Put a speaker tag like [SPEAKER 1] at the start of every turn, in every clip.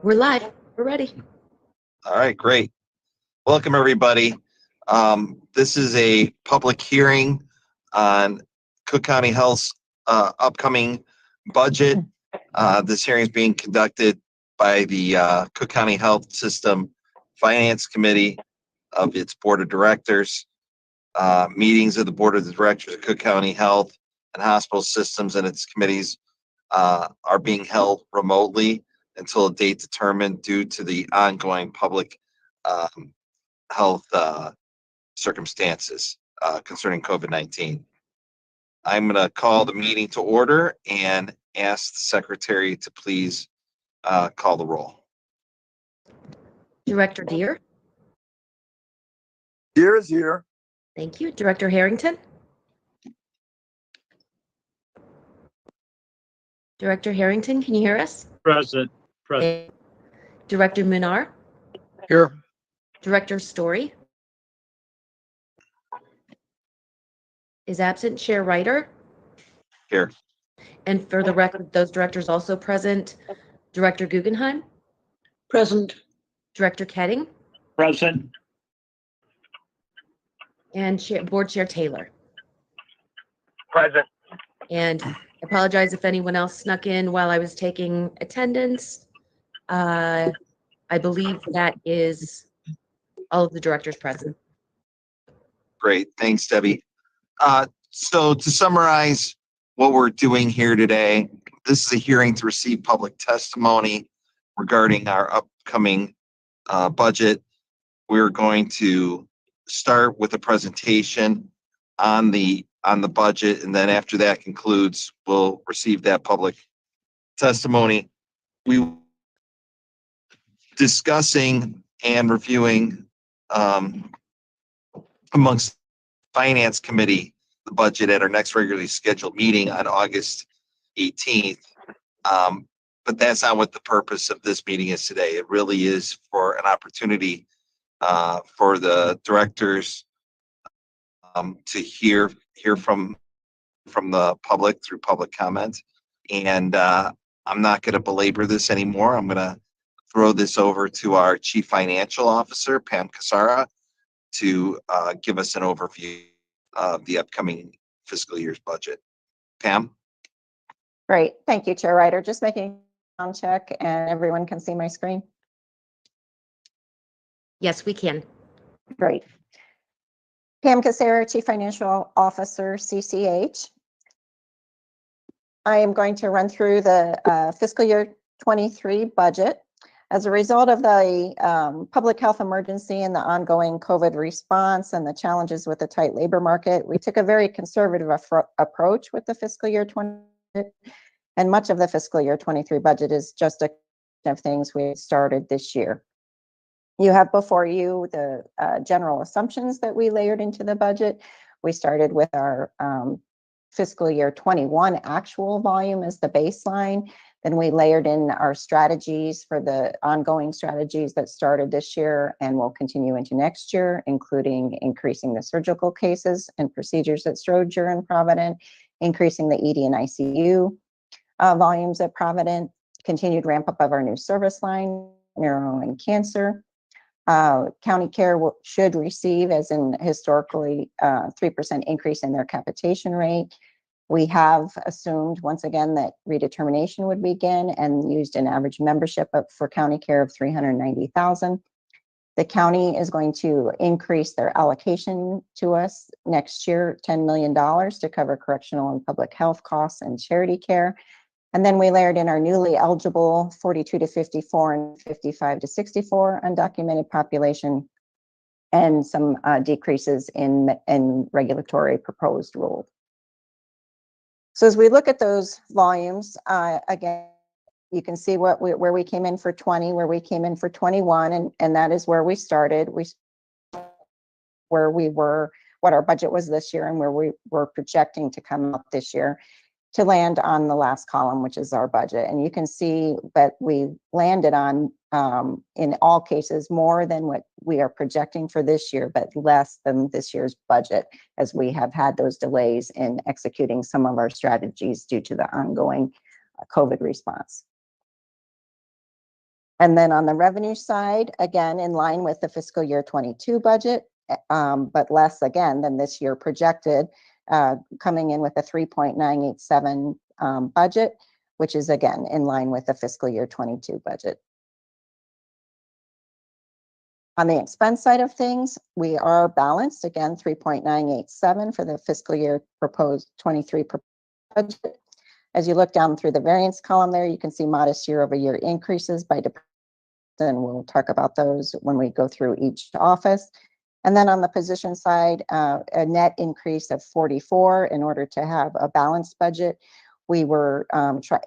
[SPEAKER 1] We're live. We're ready.
[SPEAKER 2] All right, great. Welcome, everybody. This is a public hearing on Cook County Health's upcoming budget. This hearing is being conducted by the Cook County Health System Finance Committee of its Board of Directors. Meetings of the Board of Directors of Cook County Health and Hospital Systems and its committees are being held remotely until a date determined due to the ongoing public health circumstances concerning COVID-19. I'm going to call the meeting to order and ask the secretary to please call the roll.
[SPEAKER 1] Director Deere.
[SPEAKER 3] Deere is here.
[SPEAKER 1] Thank you. Director Harrington. Director Harrington, can you hear us?
[SPEAKER 4] Present.
[SPEAKER 1] Director Munar.
[SPEAKER 3] Here.
[SPEAKER 1] Director Story is absent. Chair Ryder.
[SPEAKER 2] Here.
[SPEAKER 1] And for the record, those directors also present. Director Guggenheim.
[SPEAKER 4] Present.
[SPEAKER 1] Director Ketting.
[SPEAKER 4] Present.
[SPEAKER 1] And Board Chair Taylor.
[SPEAKER 3] Present.
[SPEAKER 1] And I apologize if anyone else snuck in while I was taking attendance. I believe that is all of the directors present.
[SPEAKER 2] Great. Thanks, Debbie. So to summarize what we're doing here today, this is a hearing to receive public testimony regarding our upcoming budget. We're going to start with a presentation on the budget, and then after that concludes, we'll receive that public testimony. We discussing and reviewing amongst Finance Committee the budget at our next regularly scheduled meeting on August 18th. But that's not what the purpose of this meeting is today. It really is for an opportunity for the directors to hear from the public through public comment. And I'm not going to belabor this anymore. I'm going to throw this over to our Chief Financial Officer, Pam Casara, to give us an overview of the upcoming fiscal year's budget. Pam?
[SPEAKER 5] Great. Thank you, Chair Ryder. Just making a sound check and everyone can see my screen.
[SPEAKER 1] Yes, we can.
[SPEAKER 5] Great. Pam Casara, Chief Financial Officer, CCH. I am going to run through the fiscal year 23 budget. As a result of the public health emergency and the ongoing COVID response and the challenges with the tight labor market, we took a very conservative approach with the fiscal year 20, and much of the fiscal year 23 budget is just a of things we started this year. You have before you the general assumptions that we layered into the budget. We started with our fiscal year 21 actual volume as the baseline. Then we layered in our strategies for the ongoing strategies that started this year and will continue into next year, including increasing the surgical cases and procedures at Stroger and Provident, increasing the ED and ICU volumes at Provident, continued ramp up of our new service line, neuro and cancer. County care should receive, as in historically, 3% increase in their capitation rate. We have assumed once again that redetermination would begin and used an average membership for county care of 390,000. The county is going to increase their allocation to us next year, $10 million to cover correctional and public health costs and charity care. And then we layered in our newly eligible 42 to 54 and 55 to 64 undocumented population and some decreases in regulatory proposed rules. So as we look at those volumes, again, you can see where we came in for 20, where we came in for 21, and that is where we started. Where we were, what our budget was this year and where we were projecting to come up this year to land on the last column, which is our budget. And you can see that we landed on, in all cases, more than what we are projecting for this year, but less than this year's budget, as we have had those delays in executing some of our strategies due to the ongoing COVID response. And then on the revenue side, again, in line with the fiscal year 22 budget, but less again than this year projected, coming in with a 3.987 budget, which is again in line with the fiscal year 22 budget. On the expense side of things, we are balanced, again, 3.987 for the fiscal year proposed 23 budget. As you look down through the variance column there, you can see modest year-over-year increases by department, and we'll talk about those when we go through each office. And then on the position side, a net increase of 44 in order to have a balanced budget. We were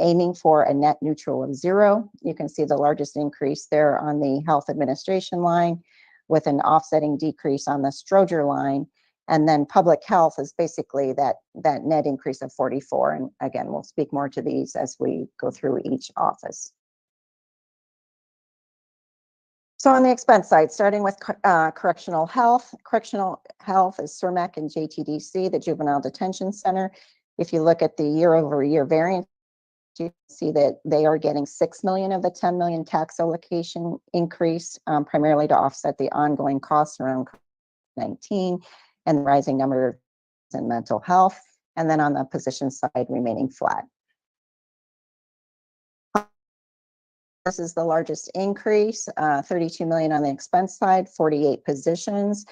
[SPEAKER 5] aiming for a net neutral of 0. You can see the largest increase there on the health administration line with an offsetting decrease on the Stroger line. And then public health is basically that net increase of 44. And again, we'll speak more to these as we go through each office. So on the expense side, starting with correctional health is CIRMAC and JTDC, the Juvenile Detention Center. If you look at the year-over-year variance, you can see that they are getting $6 million of the $10 million tax allocation increase, primarily to offset the ongoing costs around COVID-19 and the rising number in mental health. And then on the position side, remaining flat. This is the largest increase, 32 million on the expense side, 48 positions.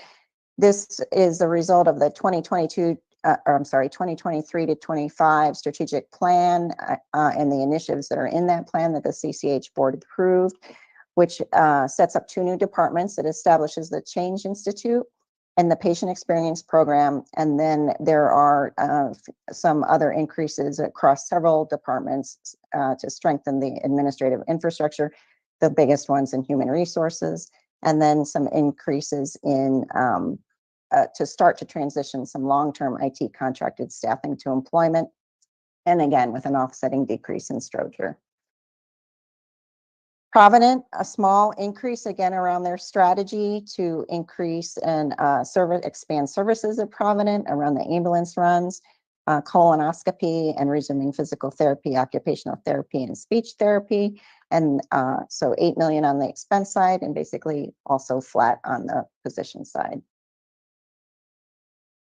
[SPEAKER 5] This is the result of the 2023 to 25 strategic plan and the initiatives that are in that plan that the CCH board approved, which sets up 2 new departments. It establishes the Change Institute and the Patient Experience Program. And then there are some other increases across several departments to strengthen the administrative infrastructure, the biggest ones in human resources, and then some increases in to start to transition some long-term IT contracted staffing to employment, and again, with an offsetting decrease in Stroger. Provident, a small increase again around their strategy to increase and expand services at Provident around the ambulance runs, colonoscopy, and resuming physical therapy, occupational therapy, and speech therapy. And so 8 million on the expense side, and basically also flat on the position side.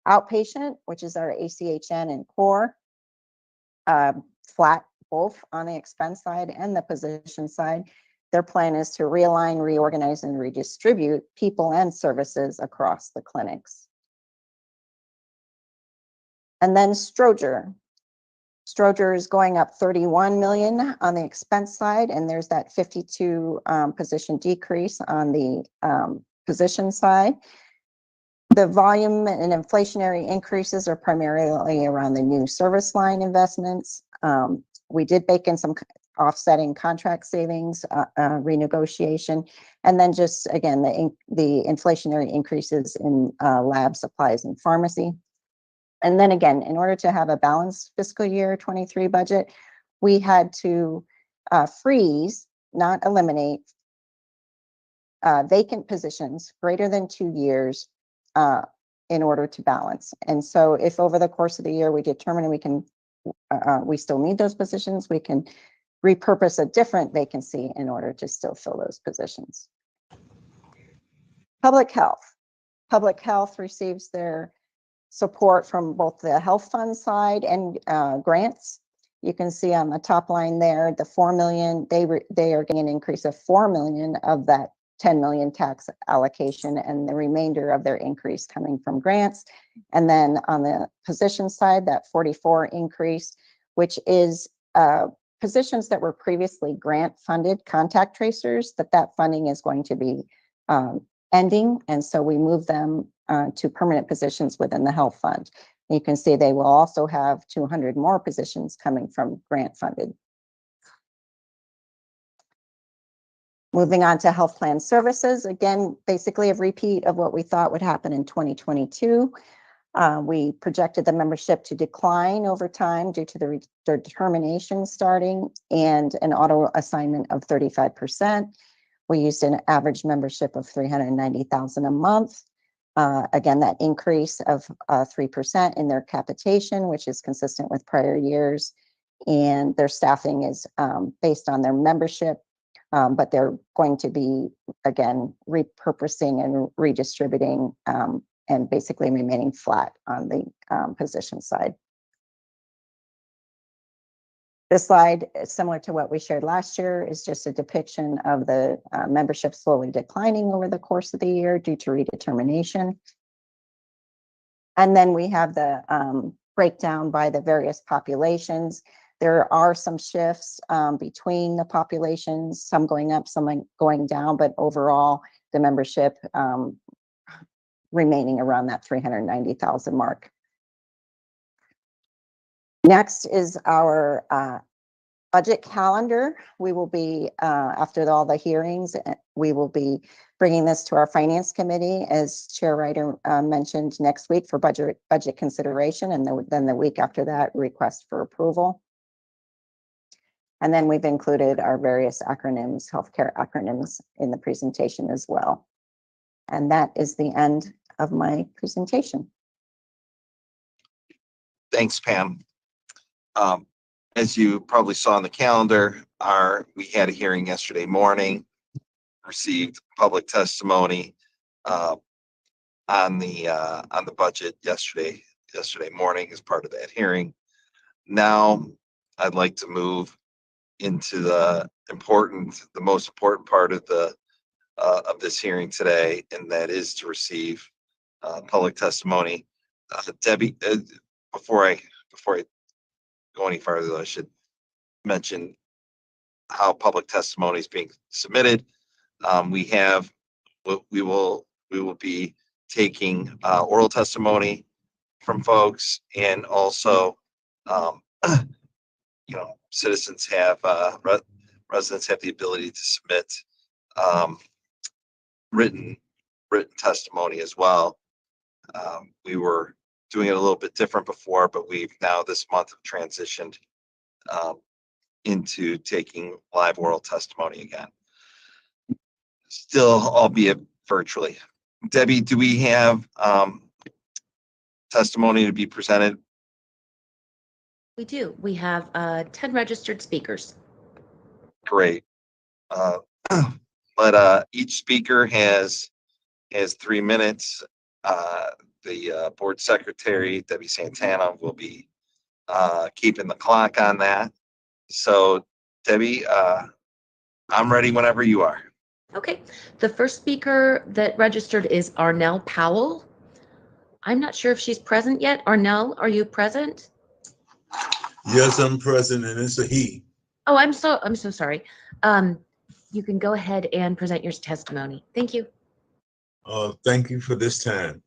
[SPEAKER 5] Outpatient, which is our ACHN and core, flat both on the expense side and the position side. Their plan is to realign, reorganize, and redistribute people and services across the clinics. And then Stroger. Stroger is going up 31 million on the expense side, and there's that 52 position decrease on the position side. The volume and inflationary increases are primarily around the new service line investments. We did bake in some offsetting contract savings, renegotiation, and then just again the inflationary increases in lab supplies and pharmacy. And then again, in order to have a balanced fiscal year 23 budget, we had to freeze, not eliminate, vacant positions greater than 2 years in order to balance. And so if over the course of the year we determine we can, we still need those positions, we can repurpose a different vacancy in order to still fill those positions. Public health. Public health receives their support from both the health fund side and grants. You can see on the top line there, the 4 million, they are getting an increase of 4 million of that 10 million tax allocation, and the remainder of their increase coming from grants. And then on the position side, that 44 increase, which is positions that were previously grant funded contact tracers, that funding is going to be ending. And so we move them to permanent positions within the health fund. You can see they will also have 200 more positions coming from grant funded. Moving on to health plan services, again, basically a repeat of what we thought would happen in 2022. We projected the membership to decline over time due to the determination starting and an auto assignment of 35%. We used an average membership of 390,000 a month. Again, that increase of 3% in their capitation, which is consistent with prior years. And their staffing is based on their membership, but they're going to be, again, repurposing and redistributing and basically remaining flat on the position side. This slide, similar to what we shared last year, is just a depiction of the membership slowly declining over the course of the year due to redetermination. And then we have the breakdown by the various populations. There are some shifts between the populations, some going up, some going down, but overall the membership remaining around that 390,000 mark. Next is our budget calendar. We will be, after all the hearings, we will be bringing this to our finance committee, as Chair Ryder mentioned, next week for budget consideration, and then the week after that, request for approval. And then we've included our various acronyms, healthcare acronyms, in the presentation as well. And that is the end of my presentation.
[SPEAKER 2] Thanks, Pam. As you probably saw on the calendar, we had a hearing yesterday morning, received public testimony on the budget yesterday morning as part of that hearing. Now I'd like to move into the most important part of this hearing today, and that is to receive public testimony. Debbie, before I go any farther, though, I should mention how public testimony is being submitted. We will be taking oral testimony from folks, and also, citizens have residents have the ability to submit written testimony as well. We were doing it a little bit different before, but we've now this month have transitioned into taking live oral testimony again. still albeit virtually. Debbie, do we have testimony to be presented?
[SPEAKER 1] We do. We have 10 registered speakers.
[SPEAKER 2] Great. But each speaker has 3 minutes. The board secretary, Debbie Santana, will be keeping the clock on that. So, Debbie, I'm ready whenever you are.
[SPEAKER 1] Okay. The first speaker that registered is Arnelle Powell. I'm not sure if she's present yet. Arnelle, are you present?
[SPEAKER 6] Yes, I'm present, and it's a he.
[SPEAKER 1] Oh, I'm so sorry. You can go ahead and present your testimony. Thank you.
[SPEAKER 6] Thank you for this time.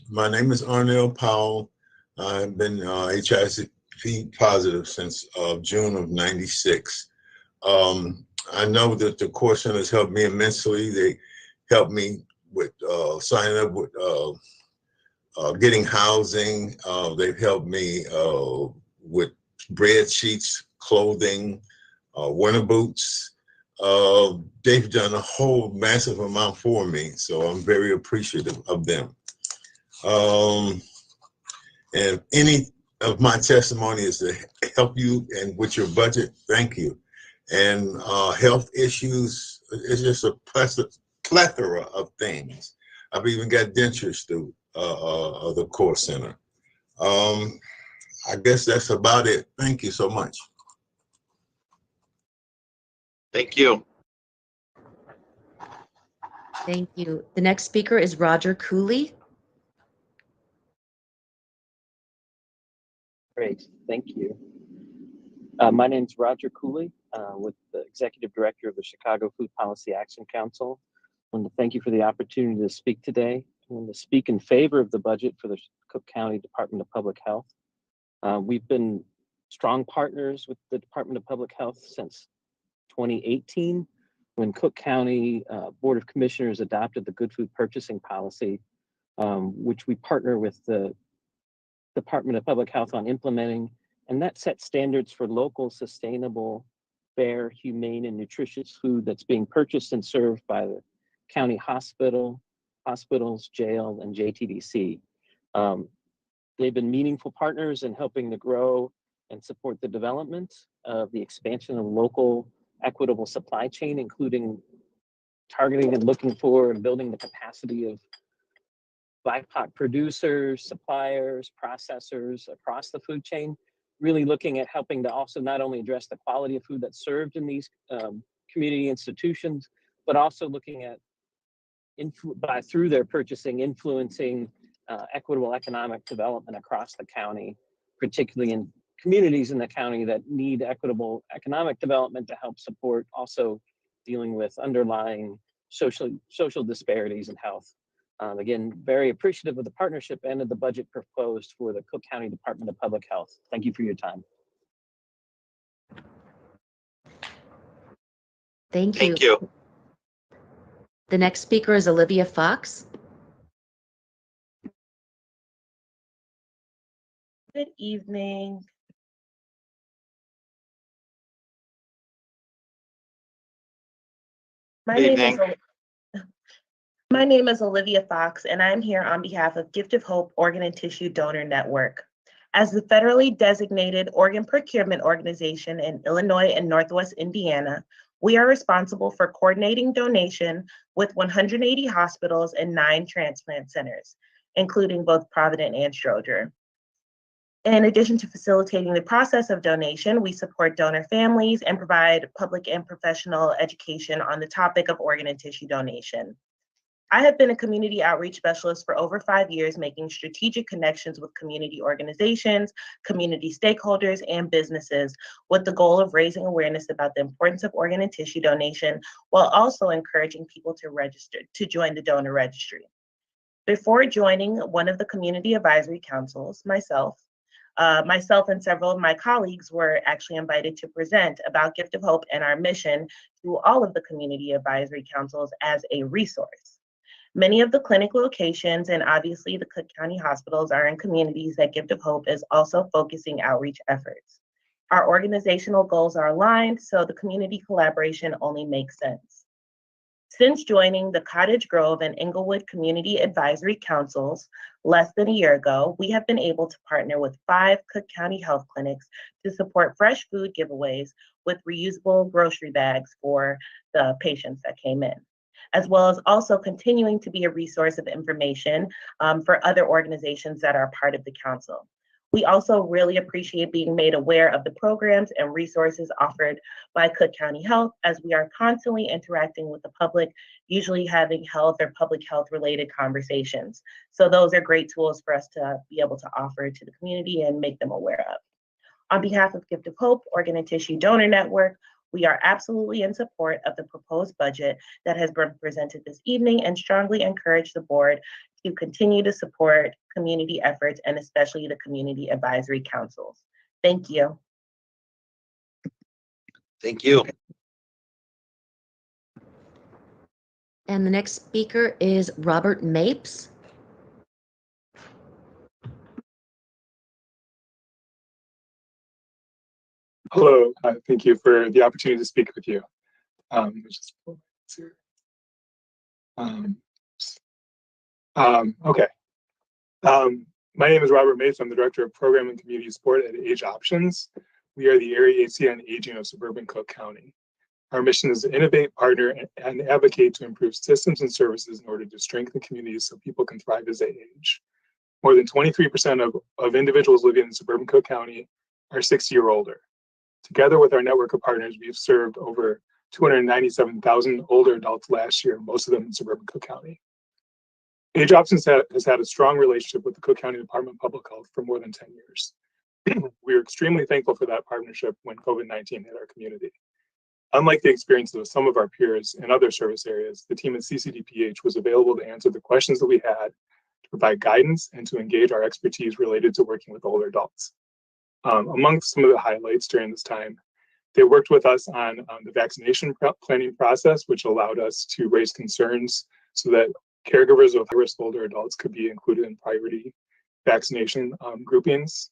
[SPEAKER 6] My name is Arnelle Powell. I've been HIV positive since June of '96. I know that the Core Center has helped me immensely. They helped me with signing up with getting housing. They've helped me with bread sheets, clothing, winter boots. They've done a whole massive amount for me, so I'm very appreciative of them. And any of my testimony is to help you and with your budget, thank you. And health issues, it's just a plethora of things. I've even got dentures through the Core Center. I guess that's about it. Thank you so much.
[SPEAKER 2] Thank you.
[SPEAKER 1] Thank you. The next speaker is Roger Cooley.
[SPEAKER 7] Great, thank you. My name is Roger Cooley, with the Executive Director of the Chicago Food Policy Action Council. I want to thank you for the opportunity to speak today. I want to speak in favor of the budget for the Cook County Department of Public Health. We've been strong partners with the Department of Public Health since 2018, when Cook County Board of Commissioners adopted the Good Food Purchasing Policy, which we partner with the Department of Public Health on implementing, and that sets standards for local, sustainable, fair, humane, and nutritious food that's being purchased and served by the county hospitals, jail, and JTDC. They've been meaningful partners in helping to grow and support the development of the expansion of local equitable supply chain, including targeting and looking for and building the capacity of BIPOC producers, suppliers, processors across the food chain, really looking at helping to also not only address the quality of food that's served in these community institutions, but also looking at through their purchasing, influencing equitable economic development across the county, particularly in communities in the county that need equitable economic development to help support also dealing with underlying social disparities in health. Again, very appreciative of the partnership and of the budget proposed for the Cook County Department of Public Health. Thank you for your time.
[SPEAKER 1] Thank you.
[SPEAKER 2] Thank you.
[SPEAKER 1] The next speaker is Olivia Fox.
[SPEAKER 8] Good evening. My name is Olivia Fox, and I'm here on behalf of Gift of Hope Organ and Tissue Donor Network. As the federally designated organ procurement organization in Illinois and Northwest Indiana, we are responsible for coordinating donation with 180 hospitals and 9 transplant centers, including both Provident and Stroger. In addition to facilitating the process of donation, we support donor families and provide public and professional education on the topic of organ and tissue donation. I have been a community outreach specialist for over 5 years, making strategic connections with community organizations, community stakeholders, and businesses with the goal of raising awareness about the importance of organ and tissue donation, while also encouraging people to join the donor registry. Before joining one of the community advisory councils, myself and several of my colleagues were actually invited to present about Gift of Hope and our mission to all of the community advisory councils as a resource. Many of the clinic locations and obviously the Cook County hospitals are in communities that Gift of Hope is also focusing outreach efforts. Our organizational goals are aligned, so the community collaboration only makes sense. Since joining the Cottage Grove and Inglewood Community Advisory Councils less than a year ago, we have been able to partner with 5 Cook County health clinics to support fresh food giveaways with reusable grocery bags for the patients that came in, as well as also continuing to be a resource of information for other organizations that are part of the council. We also really appreciate being made aware of the programs and resources offered by Cook County Health, as we are constantly interacting with the public, usually having health or public health related conversations. So those are great tools for us to be able to offer to the community and make them aware of. On behalf of Gift of Hope Organ and Tissue Donor Network, we are absolutely in support of the proposed budget that has been presented this evening and strongly encourage the board to continue to support community efforts and especially the community advisory councils. Thank you.
[SPEAKER 2] Thank you.
[SPEAKER 1] And the next speaker is Robert Mapes.
[SPEAKER 9] Hello, thank you for the opportunity to speak with you. My name is Robert Mapes. I'm the Director of Program and Community Support at Age Options. We are the Area Agency on Aging of suburban Cook County. Our mission is to innovate, partner, and advocate to improve systems and services in order to strengthen communities so people can thrive as they age. More than 23% of individuals living in suburban Cook County are 60 or older. Together with our network of partners, we've served over 297,000 older adults last year, most of them in suburban Cook County. Age Options has had a strong relationship with the Cook County Department of Public Health for more than 10 years. We are extremely thankful for that partnership when COVID-19 hit our community. Unlike the experiences of some of our peers in other service areas, the team at CCDPH was available to answer the questions that we had, to provide guidance, and to engage our expertise related to working with older adults. Among some of the highlights during this time, they worked with us on the vaccination planning process, which allowed us to raise concerns so that caregivers of high-risk older adults could be included in priority vaccination groupings.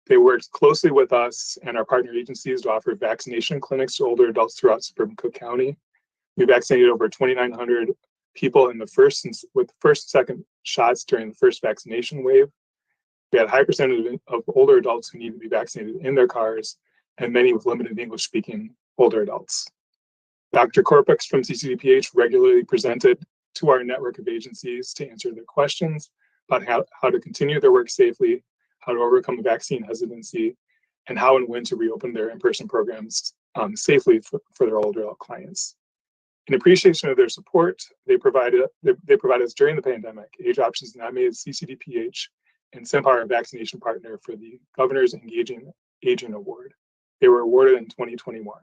[SPEAKER 9] They worked closely with us and our partner agencies to offer vaccination clinics to older adults throughout suburban Cook County. We vaccinated over 2,900 people in the first and second shots during the first vaccination wave. We had a high percentage of older adults who need to be vaccinated in their cars, and many with limited English-speaking older adults. Dr. Korpix from CCDPH regularly presented to our network of agencies to answer their questions about how to continue their work safely, how to overcome vaccine hesitancy, and how and when to reopen their in-person programs safely for their older adult clients. In appreciation of their support they provided us during the pandemic, Age Options nominated CCDPH and SEMPAR a vaccination partner for the Governor's Engaging Aging Award. They were awarded in 2021.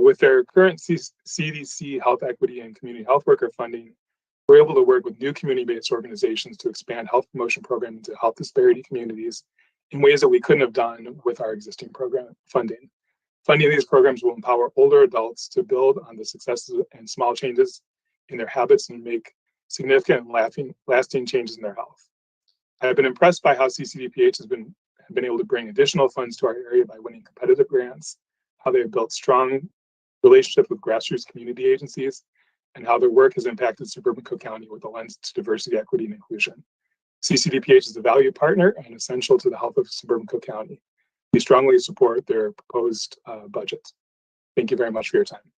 [SPEAKER 9] With their current CDC Health Equity and Community Health Worker funding, we're able to work with new community-based organizations to expand health promotion programs into health disparity communities in ways that we couldn't have done with our existing program funding. Funding these programs will empower older adults to build on the successes and small changes in their habits and make significant and lasting changes in their health. I've been impressed by how CCDPH has been able to bring additional funds to our area by winning competitive grants, how they have built strong relationships with grassroots community agencies, and how their work has impacted suburban Cook County with a lens to diversity, equity, and inclusion. CCDPH is a valued partner and essential to the health of suburban Cook County. We strongly support their proposed budget. Thank you very much for your time.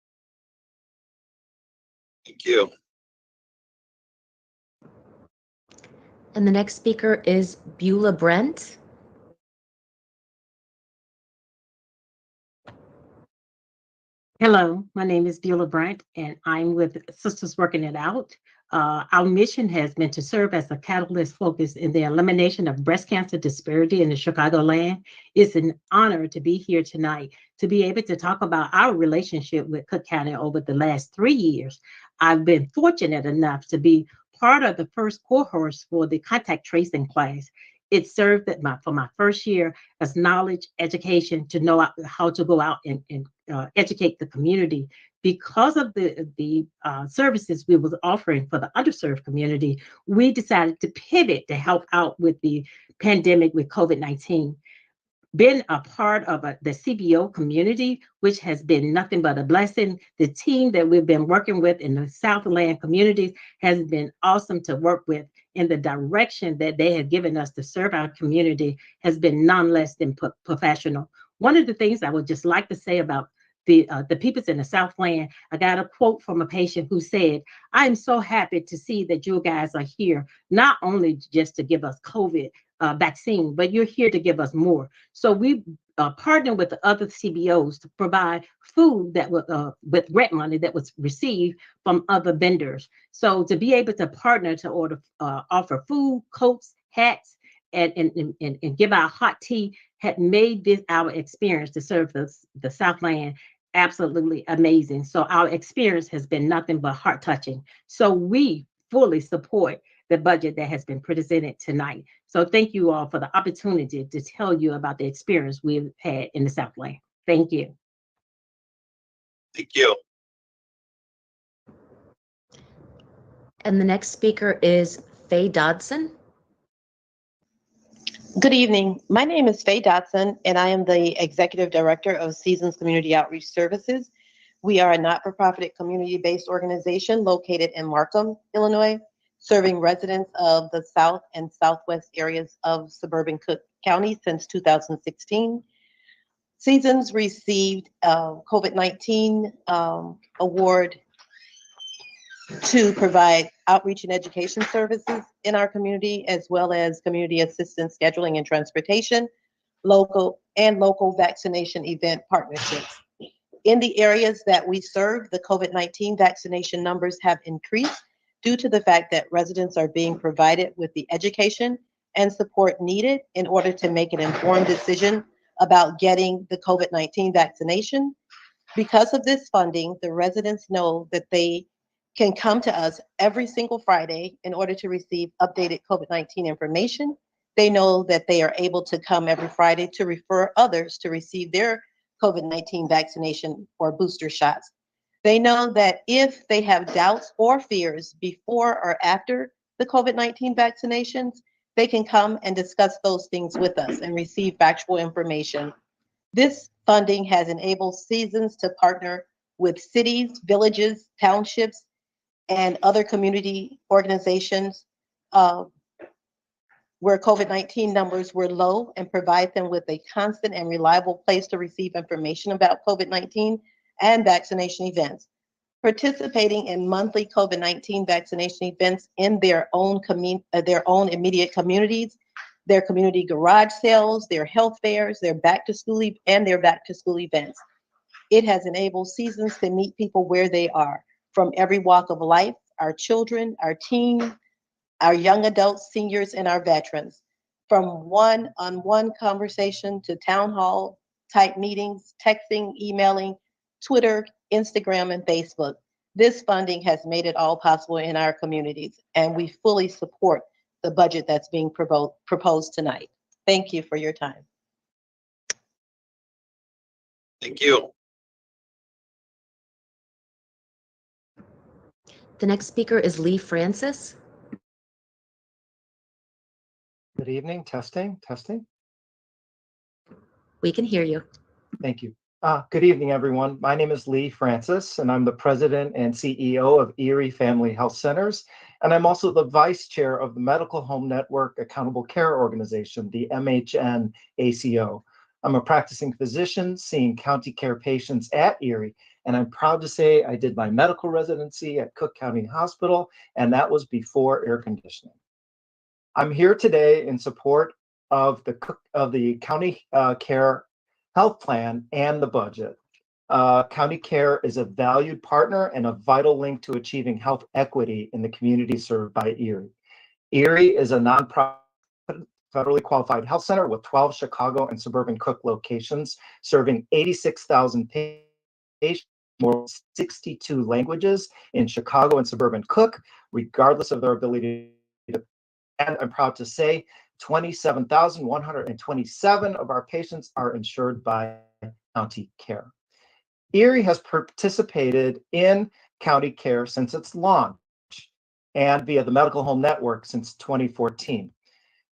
[SPEAKER 2] Thank you.
[SPEAKER 1] And the next speaker is Beulah Brent.
[SPEAKER 10] Hello, my name is Beulah Brandt, and I'm with Sisters Working It Out. Our mission has been to serve as a catalyst focus in the elimination of breast cancer disparity in the Chicagoland. It's an honor to be here tonight, to be able to talk about our relationship with Cook County over the last 3 years. I've been fortunate enough to be part of the first cohort for the contact tracing class. It served for my first year as knowledge, education, to know how to go out and educate the community. Because of the services we were offering for the underserved community, we decided to pivot to help out with the pandemic with COVID-19. been a part of the CBO community, which has been nothing but a blessing. The team that we've been working with in the Southland communities has been awesome to work with, and the direction that they have given us to serve our community has been none less than professional. One of the things I would just like to say about the peoples in the Southland, I got a quote from a patient who said, "I am so happy to see that you guys are here, not only just to give us COVID vaccine, but you're here to give us more." So we partnered with the other CBOs to provide food that was with grant money that was received from other vendors. So to be able to partner to offer food, coats, hats, and give out hot tea had made this our experience to serve the Southland absolutely amazing. So our experience has been nothing but heart touching. So we fully support the budget that has been presented tonight. So thank you all for the opportunity to tell you about the experience we've had in the Southland. Thank you.
[SPEAKER 2] Thank you.
[SPEAKER 1] And the next speaker is Faye Dodson.
[SPEAKER 11] Good evening. My name is Faye Dodson, and I am the Executive Director of Seasons Community Outreach Services. We are a not-for-profit community-based organization located in Markham, Illinois, serving residents of the South and Southwest areas of suburban Cook County since 2016. Seasons received a COVID-19 award to provide outreach and education services in our community, as well as community assistance, scheduling and transportation, local vaccination event partnerships. In the areas that we serve, the COVID-19 vaccination numbers have increased due to the fact that residents are being provided with the education and support needed in order to make an informed decision about getting the COVID-19 vaccination. Because of this funding, the residents know that they can come to us every single Friday in order to receive updated COVID-19 information. They know that they are able to come every Friday to refer others to receive their COVID-19 vaccination or booster shots. They know that if they have doubts or fears before or after the COVID-19 vaccinations, they can come and discuss those things with us and receive factual information. This funding has enabled Seasons to partner with cities, villages, townships, and other community organizations where COVID-19 numbers were low, and provide them with a constant and reliable place to receive information about COVID-19 and vaccination events. Participating in monthly COVID-19 vaccination events in their own immediate communities, their community garage sales, their health fairs, their back to school events. It has enabled Seasons to meet people where they are, from every walk of life, our children, our teens, our young adults, seniors, and our veterans. From one-on-one conversation to town hall type meetings, texting, emailing, Twitter, Instagram, and Facebook. This funding has made it all possible in our communities, and we fully support the budget that's being proposed tonight. Thank you for your time.
[SPEAKER 2] Thank you.
[SPEAKER 1] The next speaker is Lee Francis.
[SPEAKER 12] Good evening. Testing.
[SPEAKER 1] We can hear you.
[SPEAKER 12] Thank you. Good evening, everyone. My name is Lee Francis, and I'm the president and CEO of Erie Family Health Centers. And I'm also the vice chair of the Medical Home Network Accountable Care Organization, the MHN ACO. I'm a practicing physician seeing county care patients at Erie, and I'm proud to say I did my medical residency at Cook County Hospital, and that was before air conditioning. I'm here today in support of the county care health plan and the budget. County care is a valued partner and a vital link to achieving health equity in the community served by Erie. Erie is a nonprofit federally qualified health center with 12 Chicago and suburban Cook locations, serving 86,000 patients, more than 62 languages in Chicago and suburban Cook, regardless of their ability to. And I'm proud to say 27,127 of our patients are insured by county care. Erie has participated in county care since its launch and via the Medical Home Network since 2014.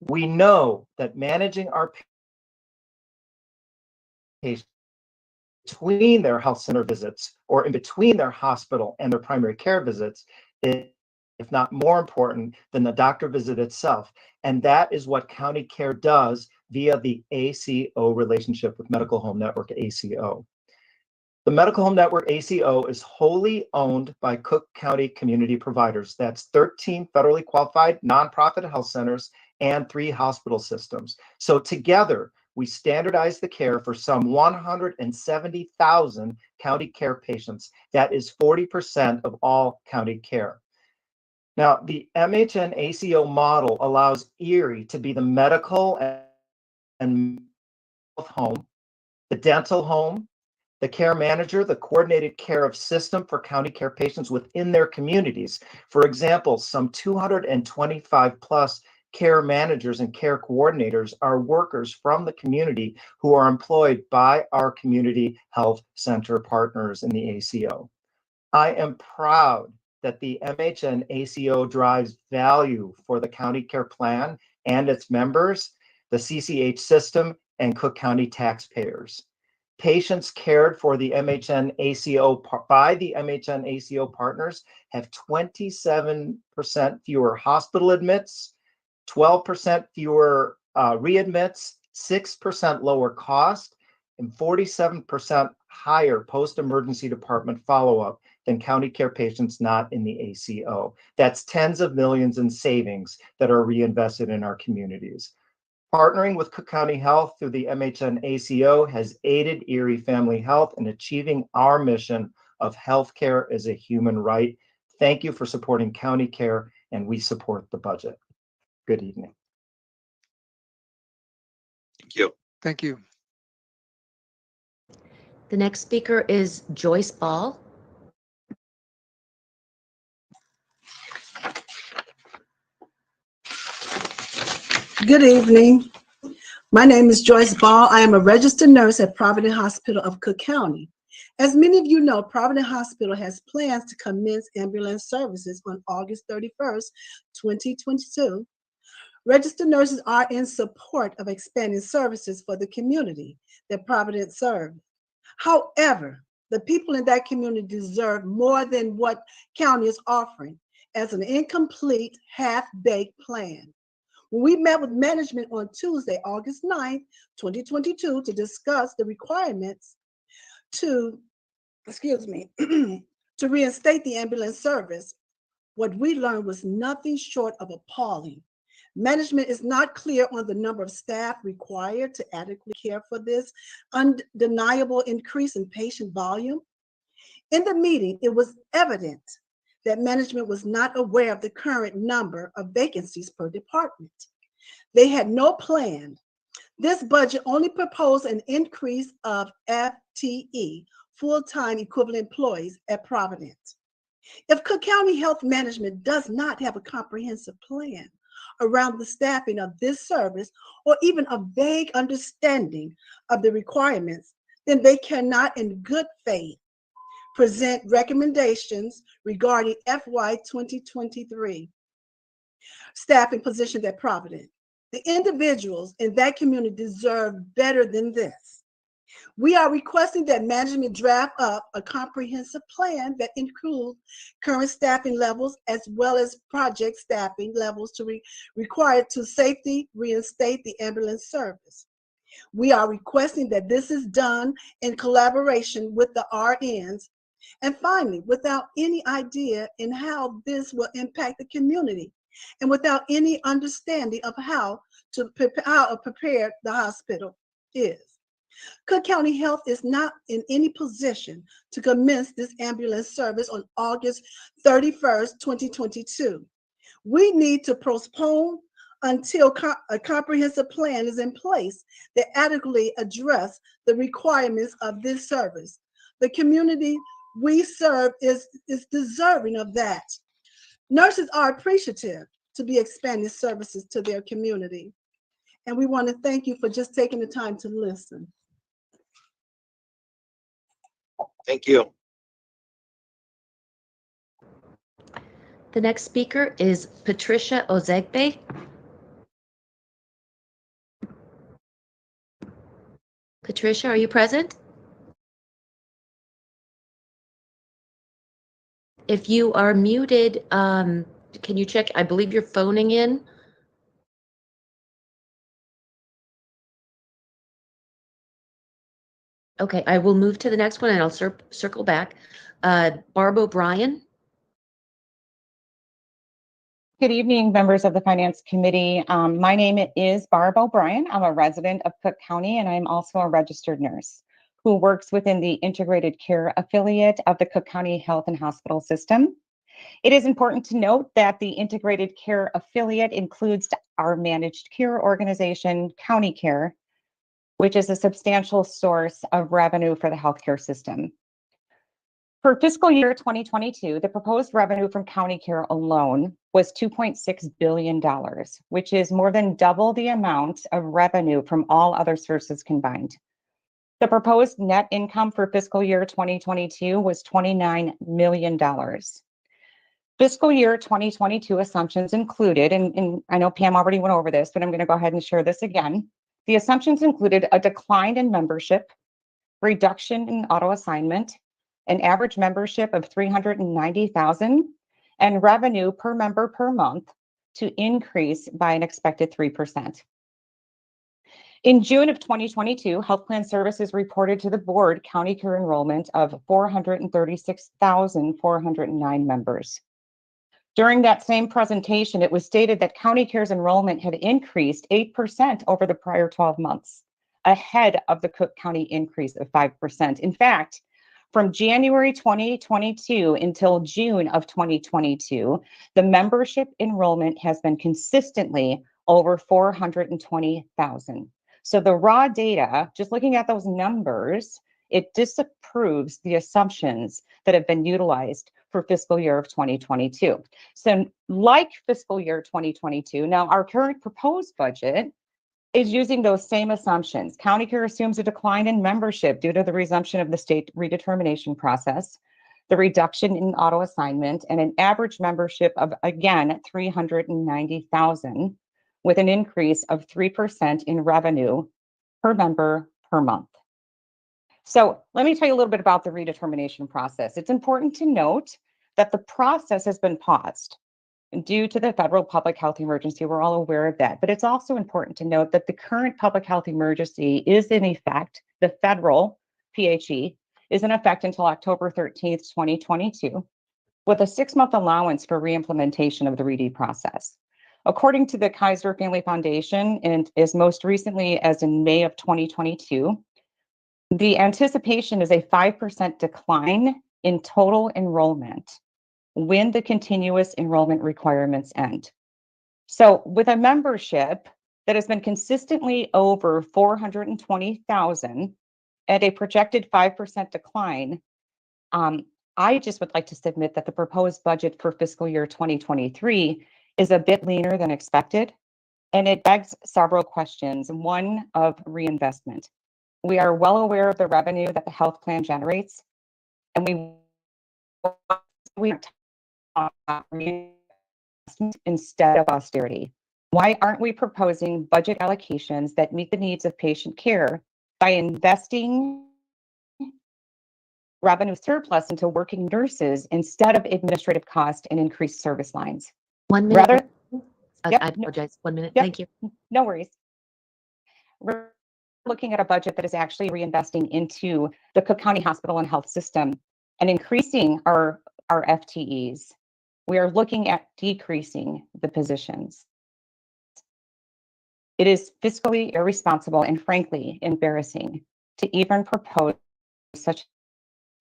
[SPEAKER 12] We know that managing our patients between their health center visits or in between their hospital and their primary care visits is, if not more important than the doctor visit itself. And that is what County Care does via the ACO relationship with Medical Home Network, ACO. The Medical Home Network, ACO, is wholly owned by Cook County Community Providers. That's 13 federally qualified nonprofit health centers and 3 hospital systems. So together, we standardize the care for some 170,000 county care patients. That is 40% of all county care. Now, the MHN ACO model allows Erie to be the medical and health home, the dental home, the care manager, the coordinated care of system for county care patients within their communities. For example, some 225 plus care managers and care coordinators are workers from the community who are employed by our community health center partners in the ACO. I am proud that the MHN ACO drives value for the county care plan and its members, the CCH system, and Cook County taxpayers. Patients cared for the MHN ACO by the MHN ACO partners have 27% fewer hospital admits, 12% fewer readmits, 6% lower cost, and 47% higher post-emergency department follow-up than county care patients not in the ACO. That's tens of millions in savings that are reinvested in our communities. Partnering with Cook County Health through the MHN ACO has aided Erie Family Health in achieving our mission of healthcare as a human right. Thank you for supporting county care, and we support the budget. Good evening.
[SPEAKER 2] Thank you.
[SPEAKER 3] Thank you.
[SPEAKER 1] The next speaker is Joyce Ball.
[SPEAKER 13] Good evening. My name is Joyce Ball. I am a registered nurse at Providence Hospital of Cook County. As many of you know, Providence Hospital has plans to commence ambulance services on August 31st, 2022. Registered nurses are in support of expanding services for the community that Providence serves. However, the people in that community deserve more than what county is offering as an incomplete, half-baked plan. When we met with management on Tuesday, August 9th, 2022, to discuss the requirements to reinstate the ambulance service, what we learned was nothing short of appalling. Management is not clear on the number of staff required to adequately care for this undeniable increase in patient volume. In the meeting, it was evident that management was not aware of the current number of vacancies per department. They had no plan. This budget only proposed an increase of FTE, full-time equivalent employees at Providence. If Cook County Health Management does not have a comprehensive plan around the staffing of this service, or even a vague understanding of the requirements, then they cannot in good faith present recommendations regarding FY 2023 staffing positions at Providence. The individuals in that community deserve better than this. We are requesting that management draft up a comprehensive plan that includes current staffing levels as well as project staffing levels required to safely reinstate the ambulance service. We are requesting that this is done in collaboration with the RNs. And finally, without any idea in how this will impact the community and without any understanding of how prepared the hospital is. Cook County Health is not in any position to commence this ambulance service on August 31st, 2022. We need to postpone until a comprehensive plan is in place that adequately address the requirements of this service. The community we serve is deserving of that. Nurses are appreciative to be expanding services to their community. And we want to thank you for just taking the time to listen.
[SPEAKER 2] Thank you.
[SPEAKER 1] The next speaker is Patricia Ozegbe. Patricia, are you present? If you are muted, can you check? I believe you're phoning in. Okay, I will move to the next one and I'll circle back. Barb OBrien.
[SPEAKER 14] Good evening, members of the Finance Committee. My name is Barb OBrien. I'm a resident of Cook County, and I'm also a registered nurse who works within the Integrated Care affiliate of the Cook County Health and Hospital System. It is important to note that the Integrated Care affiliate includes our managed care organization, County Care, which is a substantial source of revenue for the healthcare system. For fiscal year 2022, the proposed revenue from County Care alone was $2.6 billion, which is more than double the amount of revenue from all other sources combined. The proposed net income for fiscal year 2022 was $29 million. Fiscal year 2022 assumptions included, and I know Pam already went over this, but I'm going to go ahead and share this again. The assumptions included a decline in membership, reduction in auto assignment, an average membership of 390,000, and revenue per member per month to increase by an expected 3%. In June of 2022, Health Plan Services reported to the board County Care enrollment of 436,409 members. During that same presentation, it was stated that County Care's enrollment had increased 8% over the prior 12 months, ahead of the Cook County increase of 5%. In fact, from January 2022 until June of 2022, the membership enrollment has been consistently over 420,000. So the raw data, just looking at those numbers, it disapproves the assumptions that have been utilized for fiscal year of 2022. So like fiscal year 2022, now our current proposed budget is using those same assumptions. County Care assumes a decline in membership due to the resumption of the state redetermination process, the reduction in auto assignment, and an average membership of, again, 390,000, with an increase of 3% in revenue per member per month. So let me tell you a little bit about the redetermination process. It's important to note that the process has been paused due to the federal public health emergency. We're all aware of that, but it's also important to note that the current public health emergency is in effect, the federal PHE is in effect until October 13th, 2022, with a 6-month allowance for reimplementation of the RED process. According to the Kaiser Family Foundation, and as most recently as in May of 2022, the anticipation is a 5% decline in total enrollment when the continuous enrollment requirements end. So with a membership that has been consistently over 420,000 at a projected 5% decline, I just would like to submit that the proposed budget for fiscal year 2023 is a bit leaner than expected, and it begs several questions. One of reinvestment. We are well aware of the revenue that the health plan generates, and we talk about reinvestment instead of austerity. Why aren't we proposing budget allocations that meet the needs of patient care by investing revenue surplus into working nurses instead of administrative cost and increased service lines?
[SPEAKER 1] 1 minute.
[SPEAKER 14] Rather,
[SPEAKER 1] I apologize. 1 minute.
[SPEAKER 14] Yep.
[SPEAKER 1] Thank you.
[SPEAKER 14] No worries. We're looking at a budget that is actually reinvesting into the Cook County Hospital and Health System and increasing our FTEs. We are looking at decreasing the positions. It is fiscally irresponsible and frankly embarrassing to even propose such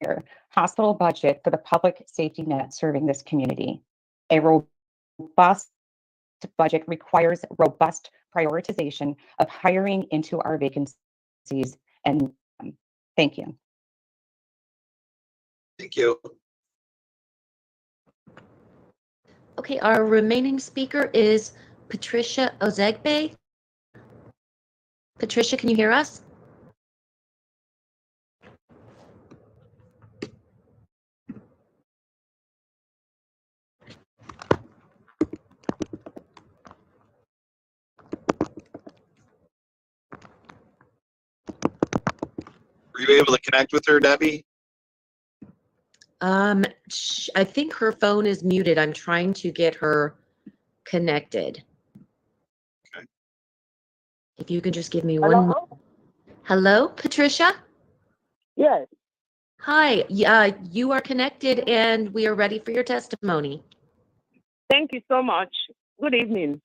[SPEAKER 14] a hospital budget for the public safety net serving this community. A robust budget requires robust prioritization of hiring into our vacancies. And thank you.
[SPEAKER 2] Thank you.
[SPEAKER 1] Okay, our remaining speaker is Patricia Ozegbe. Patricia, can you hear us?
[SPEAKER 2] Were you able to connect with her, Debbie?
[SPEAKER 1] I think her phone is muted. I'm trying to get her connected.
[SPEAKER 2] Okay.
[SPEAKER 1] If you can just give me one. Hello, Patricia?
[SPEAKER 15] Yes.
[SPEAKER 1] Hi, you are connected and we are ready for your testimony.
[SPEAKER 15] Thank you so much. Good evening.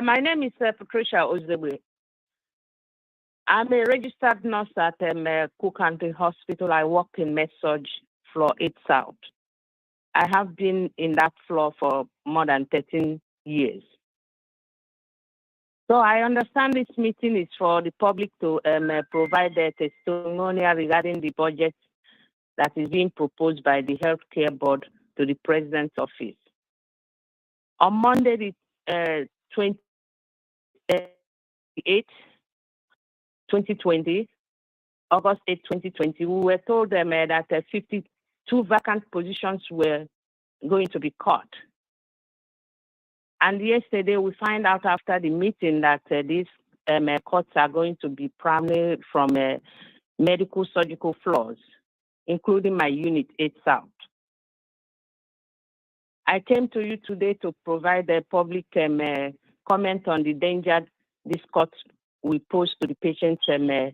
[SPEAKER 15] My name is Patricia Ozegbe. I'm a registered nurse at Cook County Hospital. I work in Med-Surg floor 8 South. I have been in that floor for more than 13 years. So I understand this meeting is for the public to provide their testimonial regarding the budget that is being proposed by the Healthcare Board to the President's office. On Monday, the 2020, August 8, 2020, we were told that 52 vacant positions were going to be cut. And yesterday, we find out after the meeting that these cuts are going to be primarily from medical surgical floors, including my unit 8 South. I came to you today to provide the public comment on the danger this cut will pose to the patient's care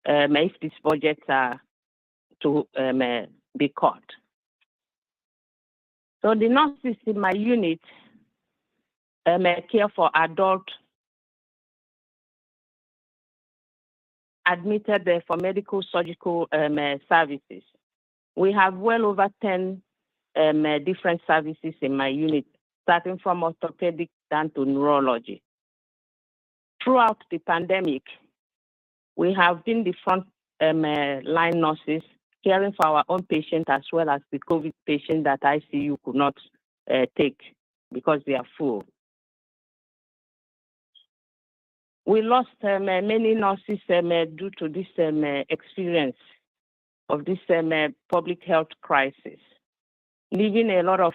[SPEAKER 15] if these budgets are to be cut. So the nurses in my unit care for adult admitted for medical surgical services. We have well over 10 different services in my unit, starting from orthopedic down to neurology. Throughout the pandemic, we have been the front line nurses caring for our own patients as well as the COVID patient that ICU could not take because they are full. We lost many nurses due to this experience of this public health crisis, leaving a lot of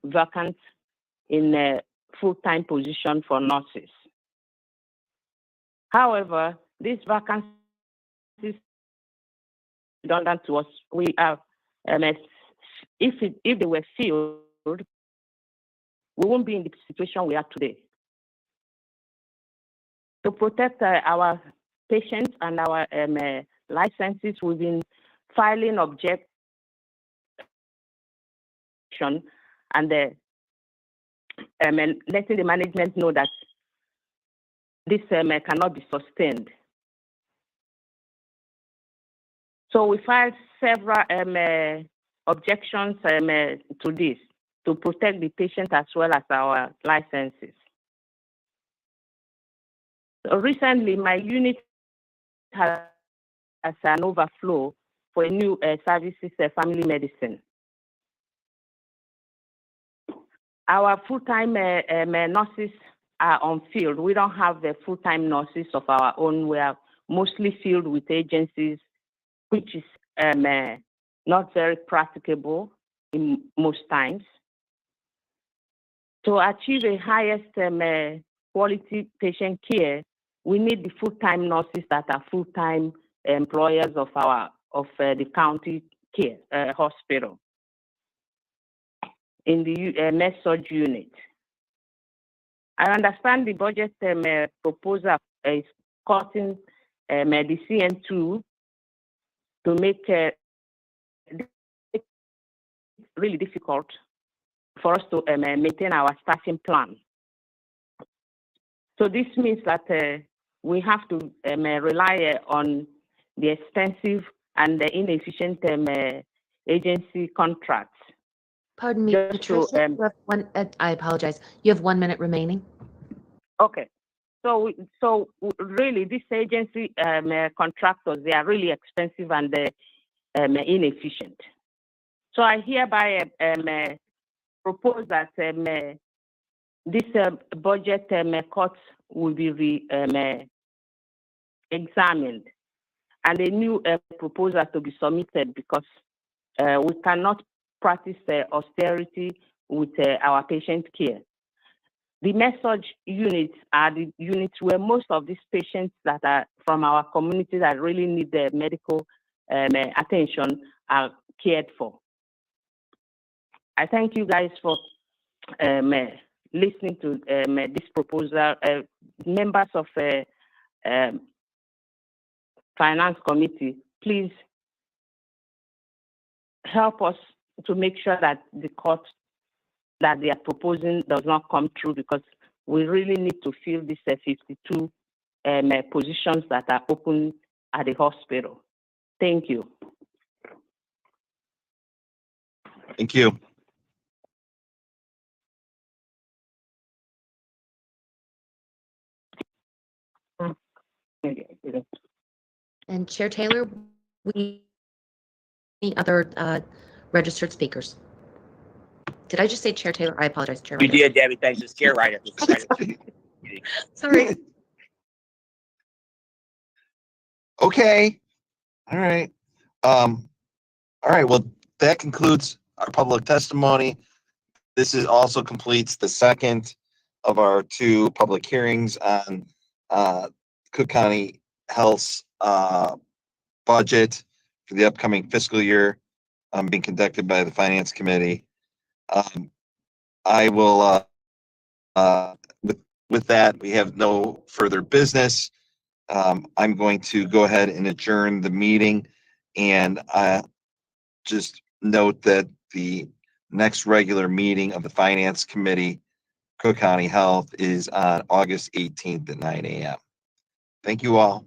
[SPEAKER 15] vacants in full-time position for nurses. However, these vacancies redundant to us. We have, if they were filled, we won't be in the situation we are today. To protect our patients and our licenses, we've been filing objection and letting the management know that this cannot be sustained. So we filed several objections to this to protect the patient as well as our licenses. So recently, my unit has an overflow for new services, family medicine. Our full-time nurses are on field. We don't have the full-time nurses of our own. We are mostly filled with agencies, which is not very practicable in most times. To achieve a highest quality patient care, we need the full-time nurses that are full-time employers of the county care hospital in the Med-Surg unit. I understand the budget proposal is cutting the CN2 to make it really difficult for us to maintain our staffing plan. So this means that we have to rely on the expensive and the inefficient agency contracts.
[SPEAKER 1] Pardon me, Patricia, you have one, I apologize. You have 1 minute remaining.
[SPEAKER 15] Okay. So really, these agency contractors, they are really expensive and inefficient. So I hereby propose that this budget cuts will be examined and a new proposal to be submitted because we cannot practice austerity with our patient care. The med-surg units are the units where most of these patients that are from our community that really need the medical attention are cared for. I thank you guys for listening to this proposal. Members of Finance Committee, please help us to make sure that the cost that they are proposing does not come true, because we really need to fill these 52 positions that are open at the hospital. Thank you.
[SPEAKER 2] Thank you.
[SPEAKER 1] And Chair Taylor, we any other registered speakers? Did I just say Chair Taylor? I apologize, Chair.
[SPEAKER 16] You did, Debbie. Thanks. It's Chair Ryder.
[SPEAKER 1] Sorry.
[SPEAKER 2] Okay. All right. All right. Well, that concludes our public testimony. This also completes the second of our 2 public hearings on Cook County Health's budget for the upcoming fiscal year, being conducted by the Finance Committee. I will, with that, we have no further business. I'm going to go ahead and adjourn the meeting, and just note that the next regular meeting of the Finance Committee, Cook County Health, is on August 18th at 9 a.m. Thank you all.